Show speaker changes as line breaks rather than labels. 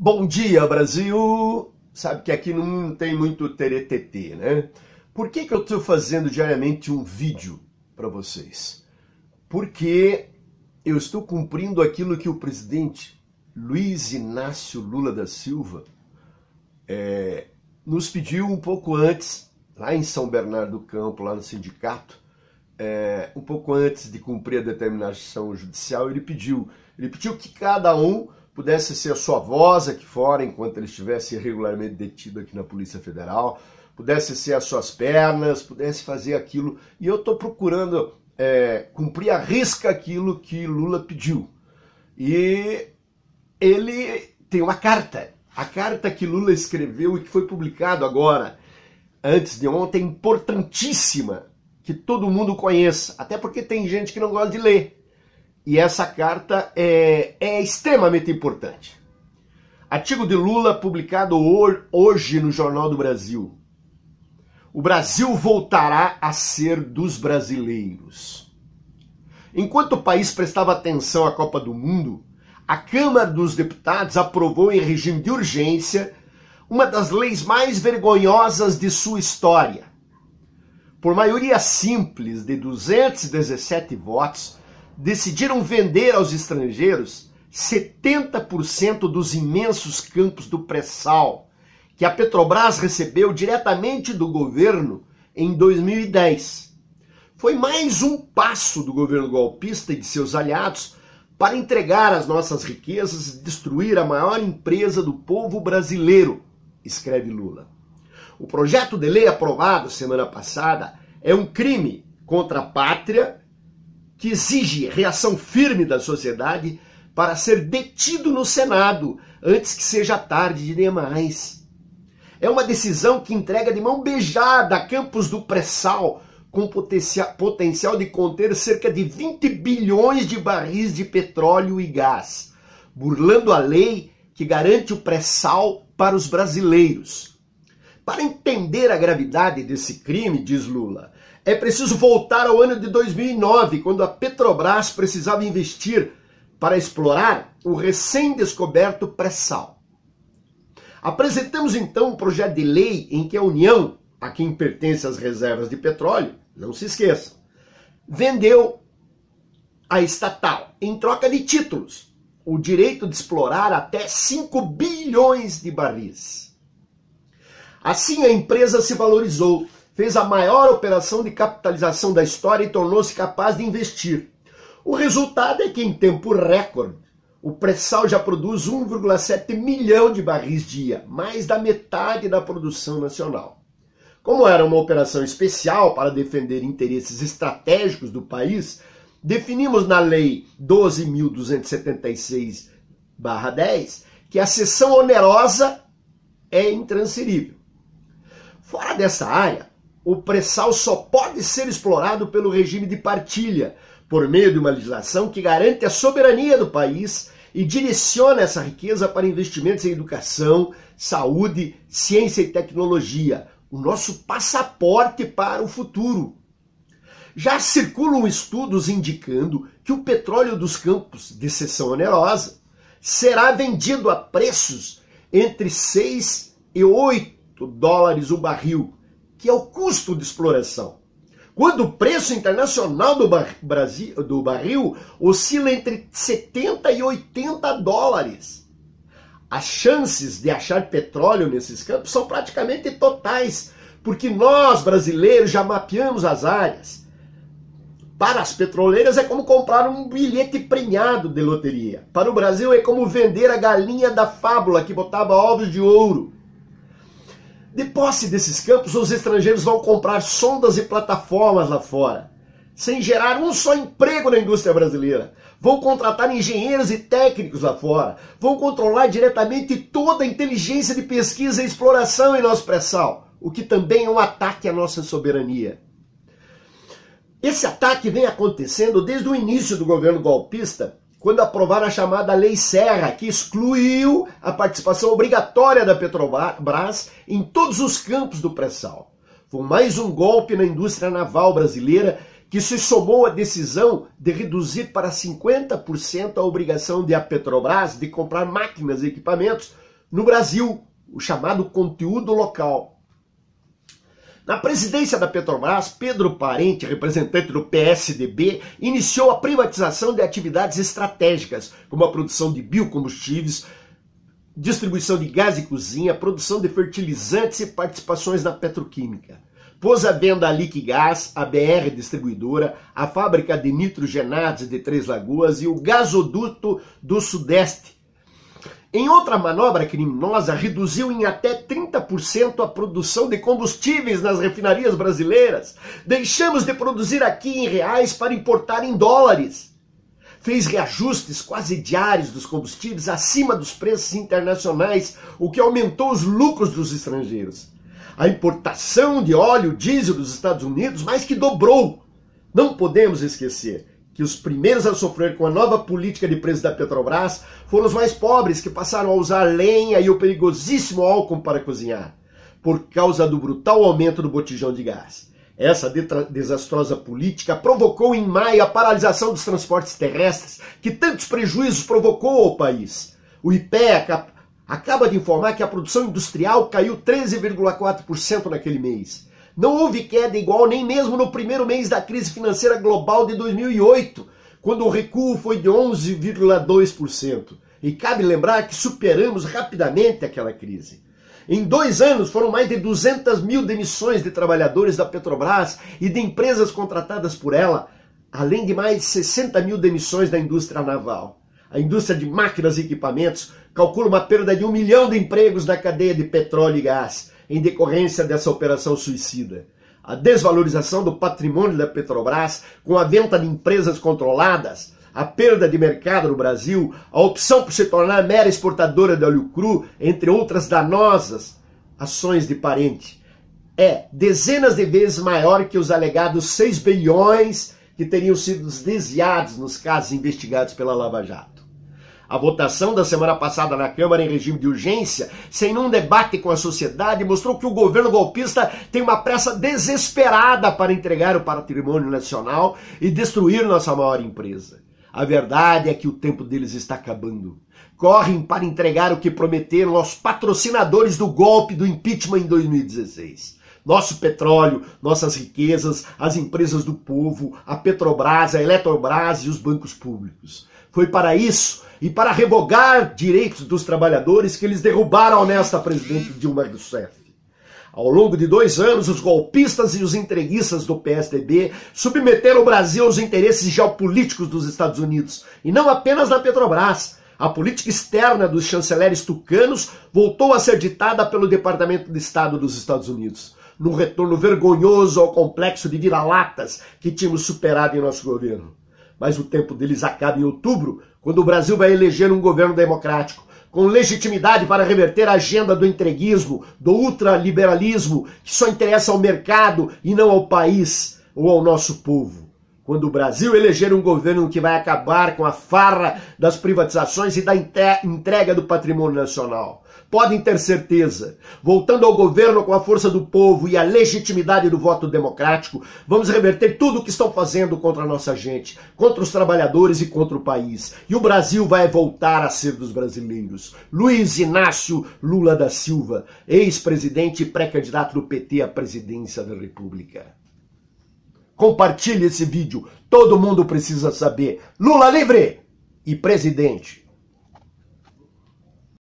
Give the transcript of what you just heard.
Bom dia, Brasil! Sabe que aqui não tem muito teretetê, né? Por que eu estou fazendo diariamente um vídeo para vocês? Porque eu estou cumprindo aquilo que o presidente Luiz Inácio Lula da Silva nos pediu um pouco antes, lá em São Bernardo do Campo, lá no sindicato, um pouco antes de cumprir a determinação judicial, ele pediu que cada um pudesse ser a sua voz aqui fora, enquanto ele estivesse irregularmente detido aqui na Polícia Federal, pudesse ser as suas pernas, pudesse fazer aquilo. E eu estou procurando cumprir à risca aquilo que Lula pediu. E ele tem uma carta, a carta que Lula escreveu e que foi publicado agora, antes de ontem, importantíssima, que todo mundo conheça, até porque tem gente que não gosta de ler. E essa carta é extremamente importante. Artigo de Lula publicado hoje no Jornal do Brasil. O Brasil voltará a ser dos brasileiros. Enquanto o país prestava atenção à Copa do Mundo, a Câmara dos Deputados aprovou em regime de urgência uma das leis mais vergonhosas de sua história. Por maioria simples de 217 votos, decidiram vender aos estrangeiros 70% dos imensos campos do pré-sal que a Petrobras recebeu diretamente do governo em 2010. Foi mais um passo do governo golpista e de seus aliados para entregar as nossas riquezas e destruir a maior empresa do povo brasileiro, escreve Lula. O projeto de lei aprovado semana passada é um crime contra a pátria que exige reação firme da sociedade para ser detido no Senado antes que seja tarde demais. É uma decisão que entrega de mão beijada campos do pré-sal com potencial de conter cerca de 20 bilhões de barris de petróleo e gás, burlando a lei que garante o pré-sal para os brasileiros. Para entender a gravidade desse crime, diz Lula, é preciso voltar ao ano de 2009, quando a Petrobras precisava investir para explorar o recém-descoberto pré-sal. Apresentamos então um projeto de lei em que a União, a quem pertence as reservas de petróleo, não se esqueçam, vendeu a estatal, em troca de títulos, o direito de explorar até 5 bilhões de barris. Assim a empresa se valorizou, fez a maior operação de capitalização da história e tornou-se capaz de investir. O resultado é que, em tempo recorde, o pré-sal já produz 1,7 milhão de barris dia, mais da metade da produção nacional. Como era uma operação especial para defender interesses estratégicos do país, definimos na Lei 12.276/10 que a cessão onerosa é intransferível. Fora dessa área, o pré-sal só pode ser explorado pelo regime de partilha, por meio de uma legislação que garante a soberania do país e direciona essa riqueza para investimentos em educação, saúde, ciência e tecnologia, o nosso passaporte para o futuro. Já circulam estudos indicando que o petróleo dos campos de cessão onerosa será vendido a preços entre 6 e 8 dólares o barril, que é o custo de exploração, quando o preço internacional do barril oscila entre 70 e 80 dólares. As chances de achar petróleo nesses campos são praticamente totais, porque nós, brasileiros, já mapeamos as áreas. Para as petroleiras é como comprar um bilhete premiado de loteria. Para o Brasil é como vender a galinha da fábula que botava ovos de ouro. De posse desses campos, os estrangeiros vão comprar sondas e plataformas lá fora, sem gerar um só emprego na indústria brasileira. Vão contratar engenheiros e técnicos lá fora. Vão controlar diretamente toda a inteligência de pesquisa e exploração em nosso pré-sal, o que também é um ataque à nossa soberania. Esse ataque vem acontecendo desde o início do governo golpista, quando aprovaram a chamada Lei Serra, que excluiu a participação obrigatória da Petrobras em todos os campos do pré-sal. Foi mais um golpe na indústria naval brasileira que se somou à decisão de reduzir para 50% a obrigação de a Petrobras de comprar máquinas e equipamentos no Brasil, o chamado conteúdo local. Na presidência da Petrobras, Pedro Parente, representante do PSDB, iniciou a privatização de atividades estratégicas, como a produção de biocombustíveis, distribuição de gás de cozinha, produção de fertilizantes e participações na petroquímica. Pôs à venda a Liquigás, a BR Distribuidora, a fábrica de nitrogenados de Três Lagoas e o gasoduto do Sudeste. Em outra manobra criminosa, reduziu em até 30% a produção de combustíveis nas refinarias brasileiras. Deixamos de produzir aqui em reais para importar em dólares. Fez reajustes quase diários dos combustíveis acima dos preços internacionais, o que aumentou os lucros dos estrangeiros. A importação de óleo diesel dos Estados Unidos mais que dobrou. Não podemos esquecer que os primeiros a sofrer com a nova política de preço da Petrobras foram os mais pobres, que passaram a usar lenha e o perigosíssimo álcool para cozinhar, por causa do brutal aumento do botijão de gás. Essa desastrosa política provocou em maio a paralisação dos transportes terrestres, que tantos prejuízos provocou ao país. O IPEA acaba de informar que a produção industrial caiu 13,4% naquele mês. Não houve queda igual nem mesmo no primeiro mês da crise financeira global de 2008, quando o recuo foi de 11,2%. E cabe lembrar que superamos rapidamente aquela crise. Em 2 anos foram mais de 200 mil demissões de trabalhadores da Petrobras e de empresas contratadas por ela, além de mais de 60 mil demissões da indústria naval. A indústria de máquinas e equipamentos calcula uma perda de 1 milhão de empregos na cadeia de petróleo e gás, em decorrência dessa operação suicida. A desvalorização do patrimônio da Petrobras, com a venda de empresas controladas, a perda de mercado no Brasil, a opção por se tornar mera exportadora de óleo cru, entre outras danosas ações de Parente, é dezenas de vezes maior que os alegados 6 bilhões que teriam sido desviados nos casos investigados pela Lava Jato. A votação da semana passada na Câmara em regime de urgência, sem nenhum debate com a sociedade, mostrou que o governo golpista tem uma pressa desesperada para entregar o patrimônio nacional e destruir nossa maior empresa. A verdade é que o tempo deles está acabando. Correm para entregar o que prometeram aos patrocinadores do golpe do impeachment em 2016. Nosso petróleo, nossas riquezas, as empresas do povo, a Petrobras, a Eletrobras e os bancos públicos. Foi para isso e para revogar direitos dos trabalhadores que eles derrubaram a honesta presidente Dilma Rousseff. Ao longo de 2 anos, os golpistas e os entreguistas do PSDB submeteram o Brasil aos interesses geopolíticos dos Estados Unidos, e não apenas da Petrobras. A política externa dos chanceleres tucanos voltou a ser ditada pelo Departamento de Estado dos Estados Unidos, num retorno vergonhoso ao complexo de vira-latas que tínhamos superado em nosso governo. Mas o tempo deles acaba em outubro, quando o Brasil vai eleger um governo democrático, com legitimidade para reverter a agenda do entreguismo, do ultraliberalismo, que só interessa ao mercado e não ao país ou ao nosso povo. Quando o Brasil eleger um governo que vai acabar com a farra das privatizações e da entrega do patrimônio nacional. Podem ter certeza, voltando ao governo com a força do povo e a legitimidade do voto democrático, vamos reverter tudo o que estão fazendo contra a nossa gente, contra os trabalhadores e contra o país. E o Brasil vai voltar a ser dos brasileiros. Luiz Inácio Lula da Silva, ex-presidente e pré-candidato do PT à presidência da República. Compartilhe esse vídeo, todo mundo precisa saber. Lula livre e presidente.